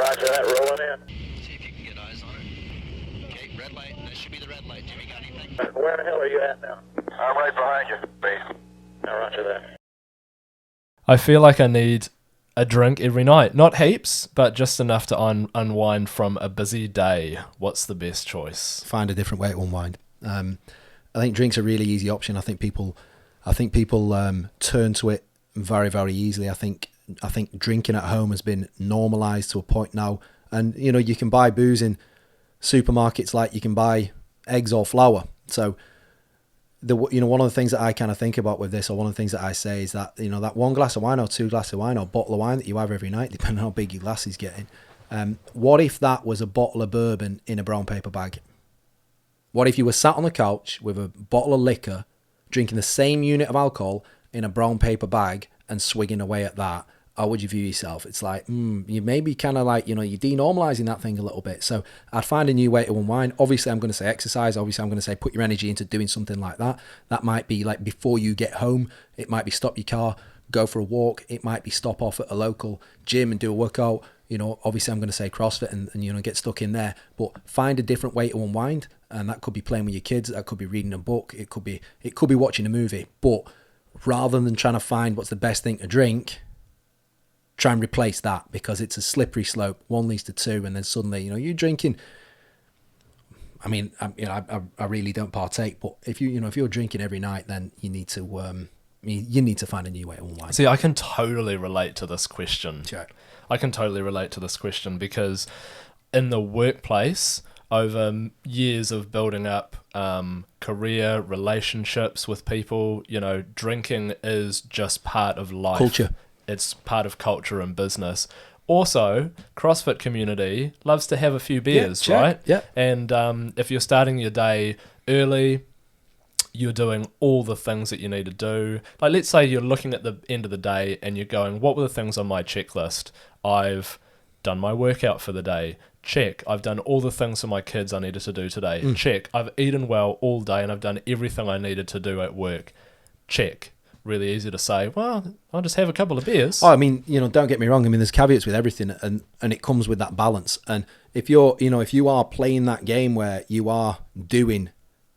Roger that, rolling in. See if you can get eyes on it. Okay, red light. That should be the red light. Jimmy, got anything? Where the hell are you at now? I'm right behind you, base. Now, roger that. I feel like I need a drink every night. Not heaps, but just enough to unwind from a busy day. What's the best choice? Find a different way to unwind. I think drink's a really easy option. I think people turn to it very, very easily. I think drinking at home has been normalised to a point now. And, you know, you can buy booze in supermarkets like you can buy eggs or flour. So, one of the things that I kind of think about with this, or one of the things that I say is that, you know, that one glass of wine or two glasses of wine or bottle of wine that you have every night, depending on how big your glass is getting, what if that was a bottle of bourbon in a brown paper bag? What if you were sat on the couch with a bottle of liquor, drinking the same unit of alcohol in a brown paper bag and swigging away at that? How would you view yourself? It's like, you maybe kind of like, you know, you're denormalizing that thing a little bit. So I'd find a new way to unwind. Obviously, I'm going to say exercise. Obviously, I'm going to say put your energy into doing something like that. That might be like before you get home. It might be stop your car, go for a walk. It might be stop off at a local gym and do a workout. You know, obviously, I'm going to say CrossFit and you know, get stuck in there. But find a different way to unwind. And that could be playing with your kids. That could be reading a book. It could be watching a movie. But rather than trying to find what's the best thing to drink, try and replace that, because it's a slippery slope. One leads to two, and then suddenly, you know, you're drinking. I mean, I really don't partake, but if you're drinking every night, then you need to find a new way to unwind. See, I can totally relate to this question. Sure. I can totally relate to this question because in the workplace, over years of building up career, relationships with people, you know, drinking is just part of life. Culture. It's part of culture and business. Also, CrossFit community loves to have a few beers, yeah, right? Yeah. And if you're starting your day early, you're doing all the things that you need to do. Like, let's say you're looking at the end of the day and you're going, what were the things on my checklist? I've done my workout for the day. Check. I've done all the things for my kids I needed to do today. Check. I've eaten well all day and I've done everything I needed to do at work. Check. Really easy to say, well, I'll just have a couple of beers. Oh, I mean, you know, don't get me wrong. I mean, there's caveats with everything, and it comes with that balance. And if you are playing that game where you are doing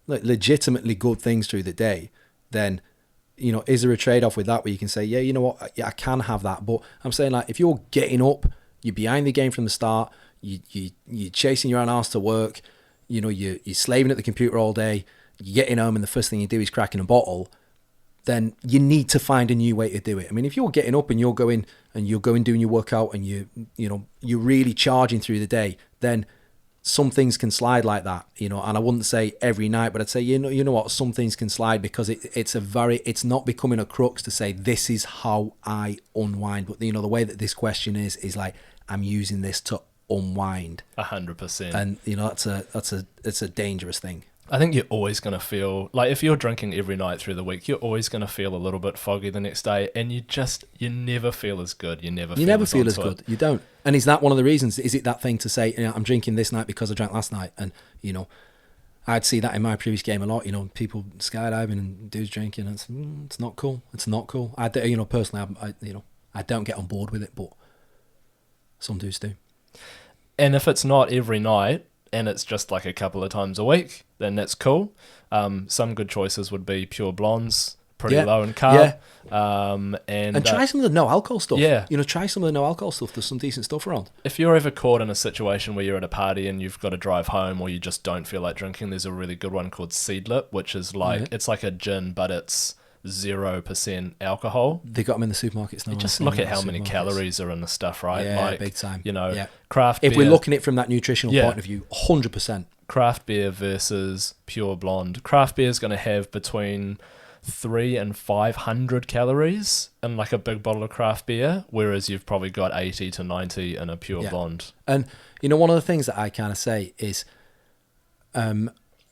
legitimately good things through the day, then, you know, is there a trade-off with that where you can say, yeah, you know what, yeah, I can have that. But I'm saying, like, if you're getting up, you're behind the game from the start, you're chasing your own arse to work, you know, you're slaving at the computer all day, you're getting home and the first thing you do is cracking a bottle, then you need to find a new way to do it. I mean, if you're getting up and you're going doing your workout and you're really charging through the day, then some things can slide like that, you know. And I wouldn't say every night, but I'd say, you know what, some things can slide because it's not becoming a crux to say this is how I unwind. But, you know, the way that this question is like, I'm using this to unwind. 100%. And, you know, it's a dangerous thing. I think you're always going to feel, like, if you're drinking every night through the week, you're always going to feel a little bit foggy the next day, and you never feel as good. You never feel as good. You don't. And is that one of the reasons? Is it that thing to say, you know, I'm drinking this night because I drank last night? And, you know, I'd see that in my previous game a lot, you know, people skydiving and dudes drinking. And it's not cool. It's not cool. You know, personally, I don't get on board with it, but some dudes do. And if it's not every night, and it's just like a couple of times a week, then that's cool. Some good choices would be pure blondes, pretty low in carb. And try some of the no alcohol stuff. Yeah. You know, try some of the no alcohol stuff. There's some decent stuff around. If you're ever caught in a situation where you're at a party and you've got to drive home or you just don't feel like drinking, there's a really good one called Seedlip, which is like, it's like a gin, but it's 0% alcohol. They got them in the supermarkets now. You just look at how many calories are in the stuff, right? Yeah, like, big time. You know, Yeah. craft beer. If we're looking at it from that nutritional point of view, 100%. Craft beer versus pure blonde. Craft beer is going to have between 300 and 500 calories in like a big bottle of craft beer, whereas you've probably got 80 to 90 in a pure blonde. And, you know, one of the things that I kind of say is,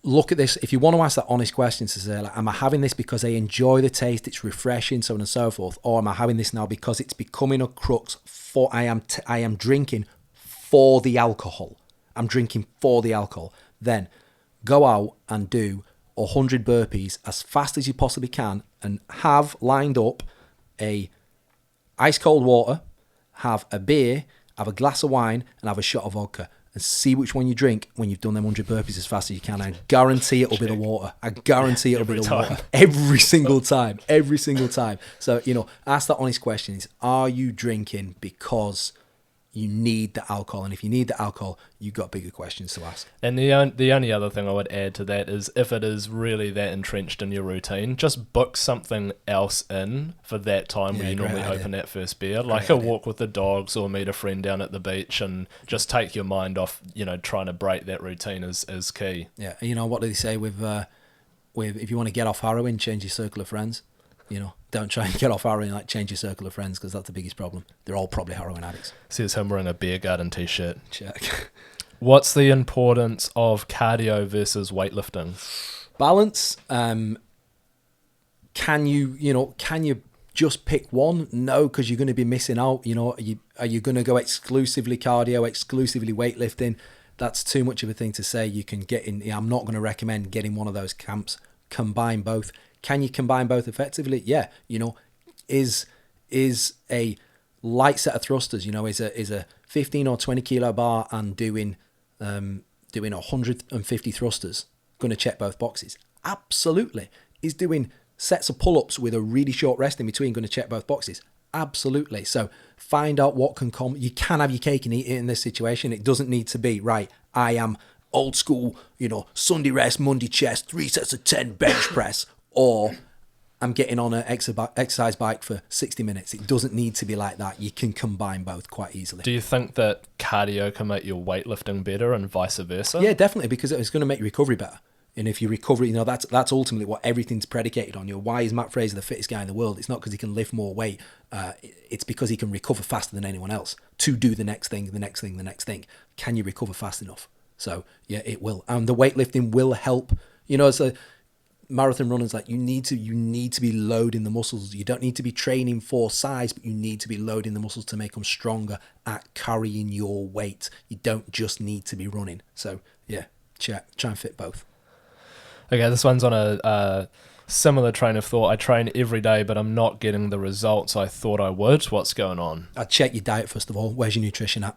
look at this. If you want to ask that honest question to say, like, am I having this because I enjoy the taste, it's refreshing, so on and so forth, or am I having this now because it's becoming a crux for I am drinking for the alcohol. I'm drinking for the alcohol. Then go out and do 100 burpees as fast as you possibly can and have lined up a ice cold water, have a beer have a glass of wine and have a shot of vodka and see which one you drink when you've done them 100 burpees as fast as you can. I guarantee it'll be the water. I guarantee it'll be the water. Every single time. Every single time. So, ask that honest question is, are you drinking because you need the alcohol? And if you need the alcohol, you've got bigger questions to ask. And the only other thing I would add to that is, if it is really that entrenched in your routine, just book something else in for that time where you normally open that first beer, like a walk with the dogs or meet a friend down at the beach, and just take your mind off, trying to break that routine is key. Yeah, what do they say with if you want to get off heroin, change your circle of friends. Don't try and get off heroin, change your circle of friends, because that's the biggest problem. They're all probably heroin addicts. Says him wearing a beer garden t-shirt. Check. What's the importance of cardio versus weightlifting? Balance. Can you just pick one? No, because you're going to be missing out. Are you going to go exclusively cardio, exclusively weightlifting? That's too much of a thing to say. You can get in. I'm not going to recommend getting one of those camps. Combine both. Can you combine both effectively? Yeah. Is a light set of thrusters, is a 15 or 20 kilo bar and doing 150 thrusters going to check both boxes? Absolutely. Is doing sets of pull-ups with a really short rest in between going to check both boxes? Absolutely. So find out what can come. You can have your cake and eat it in this situation. It doesn't need to be, right, I am old school, Sunday rest, Monday chest, 3 sets of 10 bench press, or I'm getting on an exercise bike for 60 minutes. It doesn't need to be like that. You can combine both quite easily. Do you think that cardio can make your weightlifting better and vice versa? Yeah, definitely, because it's going to make your recovery better. And if you recover, that's ultimately what everything's predicated on. Why is Matt Fraser the fittest guy in the world? It's not because he can lift more weight. It's because he can recover faster than anyone else to do the next thing, the next thing, the next thing. Can you recover fast enough? So, yeah, it will. And the weightlifting will help. As a marathon runners, you need to be loading the muscles. You don't need to be training for size, but you need to be loading the muscles to make them stronger at carrying your weight. You don't just need to be running. So, yeah, try and fit both. Okay, this one's on a similar train of thought. I train every day, but I'm not getting the results I thought I would. What's going on? I'd check your diet first of all. Where's your nutrition at?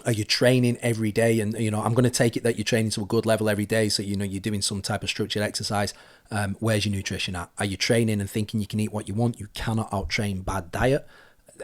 Are you training every day? And, I'm going to take it that you're training to a good level every day. So, you're doing some type of structured exercise. Where's your nutrition at? Are you training and thinking you can eat what you want? You cannot out-train bad diet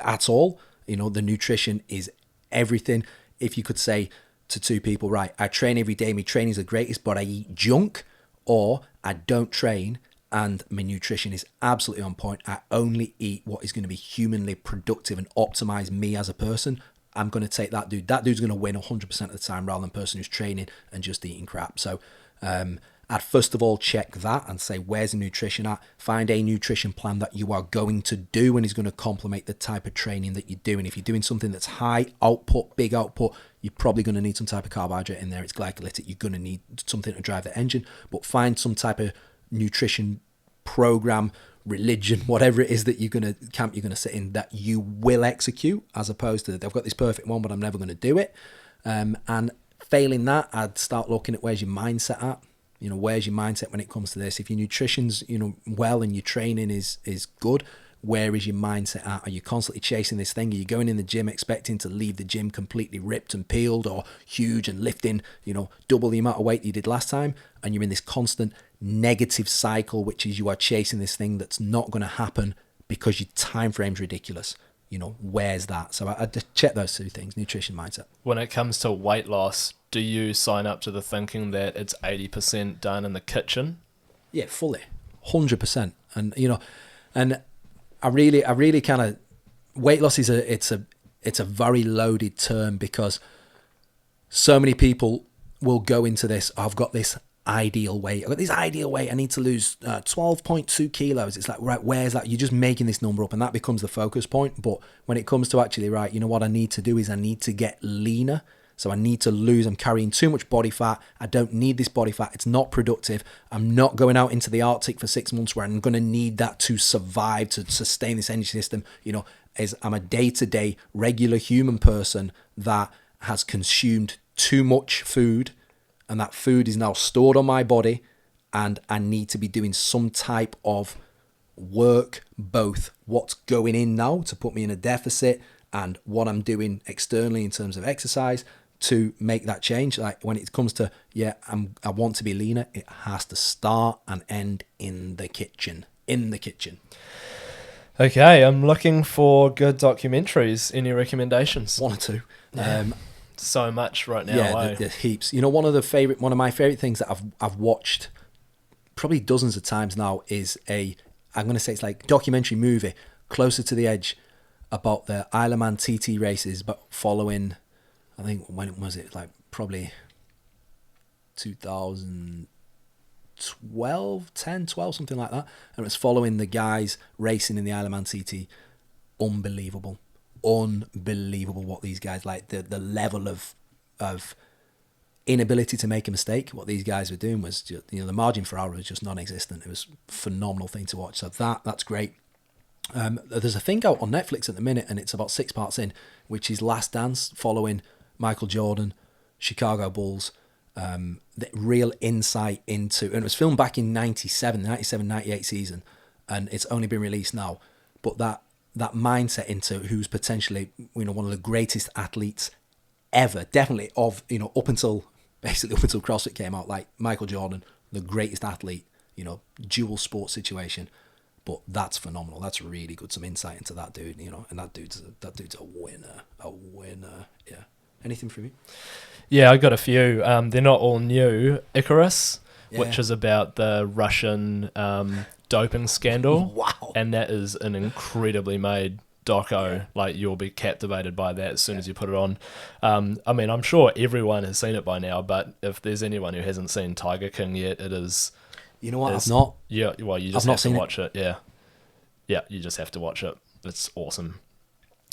at all. The nutrition is everything. If you could say to two people, right, I train every day, my training's the greatest, but I eat junk, or I don't train and my nutrition is absolutely on point. I only eat what is going to be humanly productive and optimize me as a person. I'm going to take that dude. That dude's going to win 100% of the time rather than a person who's training and just eating crap. So I'd first of all check that and say, where's the nutrition at? Find a nutrition plan that you are going to do and is going to complement the type of training that you're doing. If you're doing something that's high output, big output, you're probably going to need some type of carbohydrate in there. It's glycolytic. You're going to need something to drive the engine, but find some type of nutrition program, religion, whatever it is that you're going to sit in that you will execute, as opposed to I've got this perfect one, but I'm never going to do it. And failing that, I'd start looking at where's your mindset at. Where's your mindset when it comes to this? If your nutrition's, well and your training is good, where is your mindset at? Are you constantly chasing this thing? Are you going in the gym expecting to leave the gym completely ripped and peeled or huge and lifting, double the amount of weight that you did last time? And you're in this constant negative cycle, which is you are chasing this thing that's not going to happen because your time frame's ridiculous. Where's that? So I just check those two things, nutrition, mindset. When it comes to weight loss, do you sign up to the thinking that it's 80% done in the kitchen? Yeah, fully, 100%. And, and I really kind of, weight loss is it's a very loaded term, because so many people will go into this, I've got this ideal weight. I've got this ideal weight. I need to lose 12.2 kilos. It's like, right, where's that? You're just making this number up and that becomes the focus point. But when it comes to actually, right, what I need to do is I need to get leaner. So I need to lose. I'm carrying too much body fat. I don't need this body fat. It's not productive. I'm not going out into the Arctic for 6 months where I'm going to need that to survive, to sustain this energy system. As I'm a day-to-day regular human person that has consumed too much food, and that food is now stored on my body, and I need to be doing some type of work, both what's going in now to put me in a deficit and what I'm doing externally in terms of exercise to make that change. Like when it comes to, I want to be leaner, it has to start and end in the kitchen. Okay, I'm looking for good documentaries. Any recommendations? One or two. So much right now. Yeah, there's heaps. You know, one of my favorite things that I've watched probably dozens of times now is I'm going to say it's like documentary movie, Closer to the Edge, about the Isle of Man TT races, but following, I think, when was it? Like probably 2012, 10, 12, something like that. And it was following the guys racing in the Isle of Man TT. Unbelievable what these guys, like the level of inability to make a mistake. What these guys were doing was just, the margin for error was just non-existent. It was a phenomenal thing to watch. So that's great. There's a thing out on Netflix at the minute, and it's about 6 parts in, which is Last Dance, following Michael Jordan, Chicago Bulls. The real insight into, and it was filmed back in 97-98 season, and it's only been released now. But that mindset into who's potentially, one of the greatest athletes ever, definitely up until CrossFit came out, like Michael Jordan, the greatest athlete, dual sport situation. But that's phenomenal. That's really good. Some insight into that dude, and that dude's a winner. Yeah. Anything from you? Yeah, I got a few. They're not all new. Icarus, which is about the Russian doping scandal. Wow. And that is an incredibly made doco. Yeah. Like, you'll be captivated by that as soon as you put it on. I mean, I'm sure everyone has seen it by now, but if there's anyone who hasn't seen Tiger King yet, it is... You know what? I've not. Yeah, well, you just have to watch it. Yeah. Yeah, you just have to watch it. It's awesome.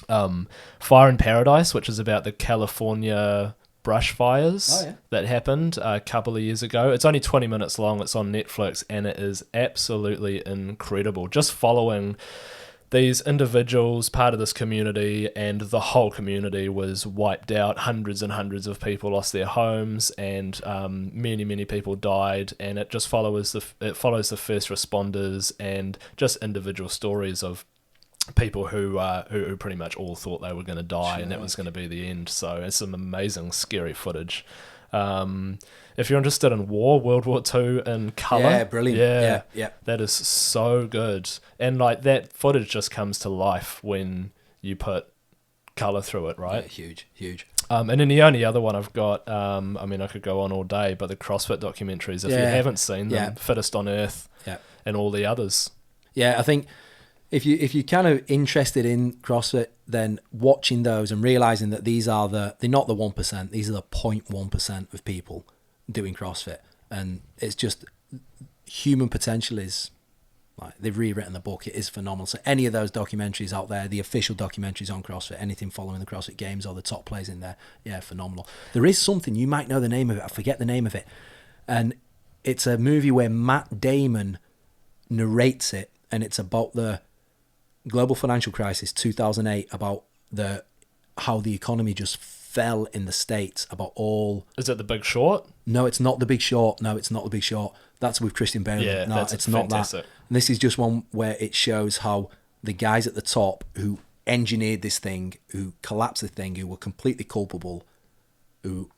Fire in Paradise, which is about the California brush fires that happened a couple of years ago. It's only 20 minutes long. It's on Netflix, and it is absolutely incredible. Just following these individuals, part of this community, and the whole community was wiped out. Hundreds and hundreds of people lost their homes, and many people died. And it just follows the first responders and just individual stories of people who pretty much all thought they were going to die, and that was going to be the end. So it's some amazing, scary footage. If you're interested in war, World War II in colour. Yeah, brilliant. Yeah. That is so good. And like that footage just comes to life when you put colour through it, right? Yeah, huge. And then the only other one I've got, I mean, I could go on all day, but the CrossFit documentaries, if you haven't seen them, Fittest on Earth and all the others. Yeah, I think if you're kind of interested in CrossFit, then watching those and realising that they're not the 1%, these are the 0.1% of people doing CrossFit. And it's just, human potential is, like, they've rewritten the book. It is phenomenal. So any of those documentaries out there, the official documentaries on CrossFit, anything following the CrossFit Games or the top players in there, phenomenal. There is something, you might know the name of it, I forget the name of it, and it's a movie where Matt Damon narrates it, and it's about the global financial crisis, 2008, about how the economy just fell in the States, about all... Is it The Big Short? No, it's not The Big Short. That's with Christian Bale. Yeah, no, it's not fantastic. That. And this is just one where it shows how the guys at the top who engineered this thing, who collapsed the thing, who were completely culpable, who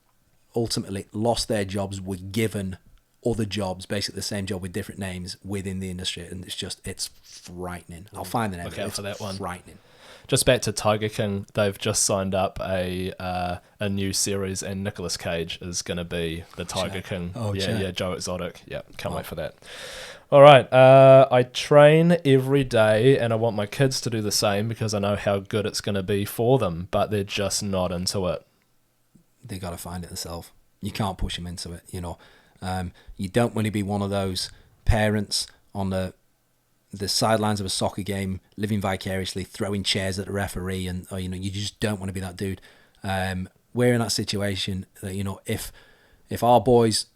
ultimately lost their jobs, were given other jobs, basically the same job with different names within the industry, and it's frightening. I'll find the name. Look out for that one. Frightening. Just back to Tiger King, they've just signed up a new series, and Nicolas Cage is going to be the Tiger King. Oh, yeah, Joe Exotic. Yeah, can't wait for that. All right, I train every day, and I want my kids to do the same because I know how good it's going to be for them, but they're just not into it. They got to find it themselves. You can't push them into it, You don't want to be one of those parents on the sidelines of a soccer game, living vicariously, throwing chairs at the referee, and you just don't want to be that dude. We're in that situation that if our boys,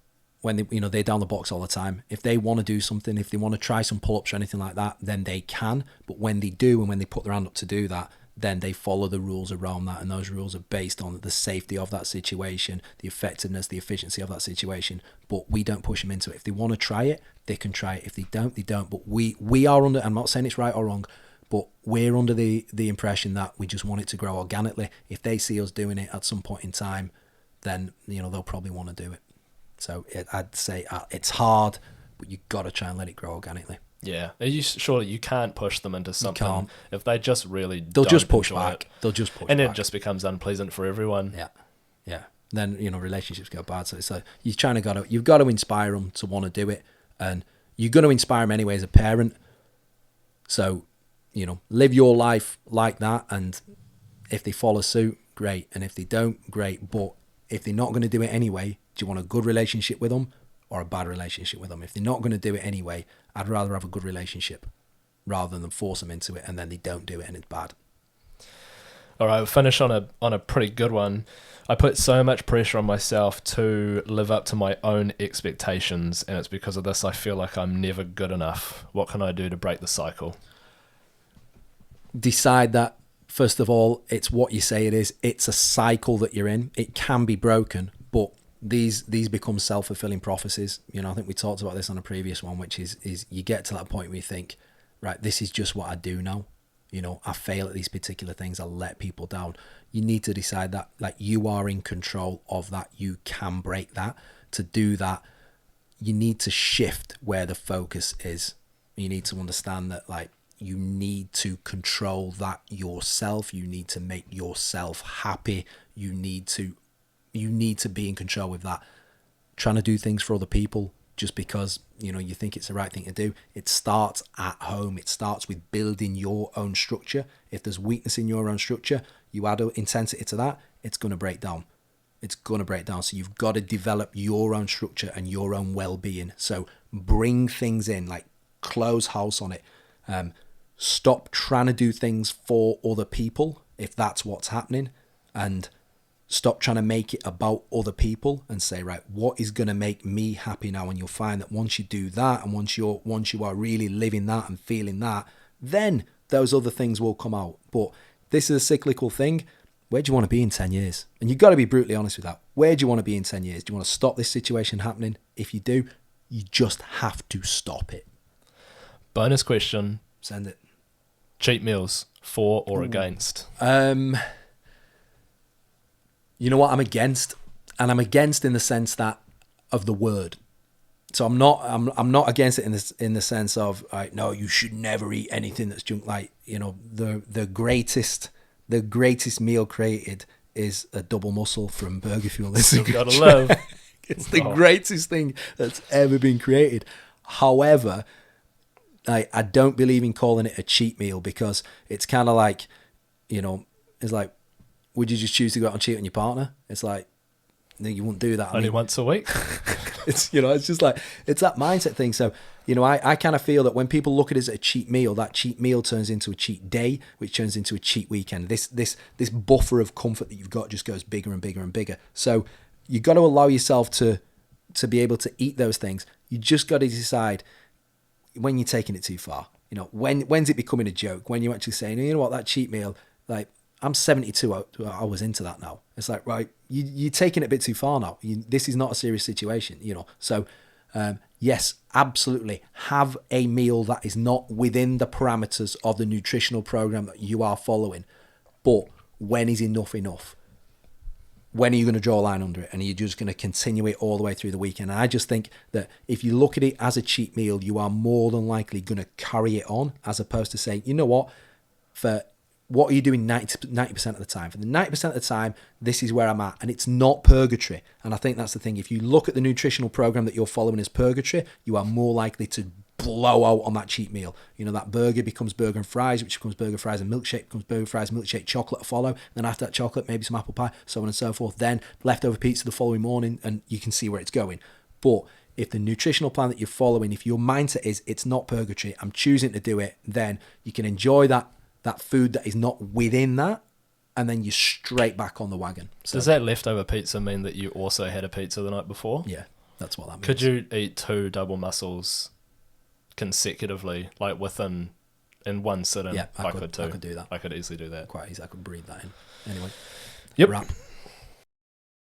when they're down the box all the time, if they want to do something, if they want to try some pull-ups or anything like that, then they can. But when they do, and when they put their hand up to do that, then they follow the rules around that, and those rules are based on the safety of that situation, the effectiveness, the efficiency of that situation. But we don't push them into it. If they want to try it, they can try it. If they don't, they don't. But we are under, I'm not saying it's right or wrong, But we're under the impression that we just want it to grow organically. If they see us doing it at some point in time, then they'll probably want to do it. So I'd say it's hard, but you got to try and let it grow organically. Yeah, surely you can't push them into something. can't. If they just really They'll don't just push enjoy back. it. They'll just push and back. it just becomes unpleasant for everyone. Yeah. Then relationships go bad. So it's like you've got to inspire them to want to do it, and you're going to inspire them anyway as a parent. So live your life like that, and if they follow suit, great, and if they don't, great. But if they're not going to do it anyway, do you want a good relationship with them or a bad relationship with them? If they're not going to do it anyway, I'd rather have a good relationship rather than force them into it and then they don't do it and it's bad. All right, we'll finish on a pretty good one. I put so much pressure on myself to live up to my own expectations, and it's because of this I feel like I'm never good enough. What can I do to break the cycle? Decide that, first of all, it's what you say it is. It's a cycle that you're in. It can be broken, but these become self-fulfilling prophecies. I think we talked about this on a previous one, which is you get to that point where you think, right, this is just what I do now. I fail at these particular things. I let people down. You need to decide that you are in control of that. You can break that. To do that, you need to shift where the focus is. You need to understand that you need to control that yourself. You need to make yourself happy. You need to be in control with that. Trying to do things for other people just because you think it's the right thing to do. It starts at home. It starts with building your own structure. If there's weakness in your own structure, you add intensity to that, it's going to break down. It's going to break down. So you've got to develop your own structure and your own well-being. So bring things in, close house on it. Stop trying to do things for other people if that's what's happening, and stop trying to make it about other people and say, right, what is going to make me happy now? And you'll find that once you do that, and once you are really living that and feeling that, then those other things will come out. But this is a cyclical thing. Where do you want to be in 10 years? And you've got to be brutally honest with that. Where do you want to be in 10 years? Do you want to stop this situation happening? If you do, you just have to stop it. Bonus question. Send it. Cheat meals, for or against? You know what I'm against? And I'm against in the sense that of the word. So I'm not against it in the sense of no, you should never eat anything that's junk. The greatest meal created is a double muscle from Burger Fuel. You've got to love. It's the greatest thing that's ever been created. However, I don't believe in calling it a cheat meal, because it's kind of it's like, would you just choose to go out and cheat on your partner? It's like, no, you wouldn't do that. Only once a week. It's it's just it's that mindset thing. So I kind of feel that when people look at it as a cheat meal, that cheat meal turns into a cheat day, which turns into a cheat weekend. This buffer of comfort that you've got just goes bigger and bigger and bigger. So you got to allow yourself to be able to eat those things. You just got to decide when you're taking it too far. When's it becoming a joke? When you're actually saying, you know what, that cheat meal, I'm 72 hours into that now. It's like, right, you're taking it a bit too far now. This is not a serious situation, So, yes, absolutely. Have a meal that is not within the parameters of the nutritional program that you are following. But when is enough enough? When are you going to draw a line under it? And are you just going to continue it all the way through the weekend? And I just think that if you look at it as a cheat meal, you are more than likely going to carry it on, as opposed to saying, you know what, what are you doing 90% of the time? For the 90% of the time, this is where I'm at. And it's not purgatory. And I think that's the thing. If you look at the nutritional program that you're following as purgatory, you are more likely to blow out on that cheat meal. That burger becomes burger and fries, which becomes burger, fries and milkshake, becomes burger, fries, milkshake, chocolate to follow. Then after that chocolate, maybe some apple pie, so on and so forth. Then leftover pizza the following morning, and you can see where it's going. But if the nutritional plan that you're following, if your mindset is it's not purgatory, I'm choosing to do it, then you can enjoy that food that is not within that, and then you're straight back on the wagon. So, does that leftover pizza mean that you also had a pizza the night before? Yeah, that's what that means. Could you eat 2 double mussels consecutively, in one sitting? Yeah, I could too. I could do that. I could easily do that. Quite easy. I could breathe that in. Anyway. Yep. Wrap.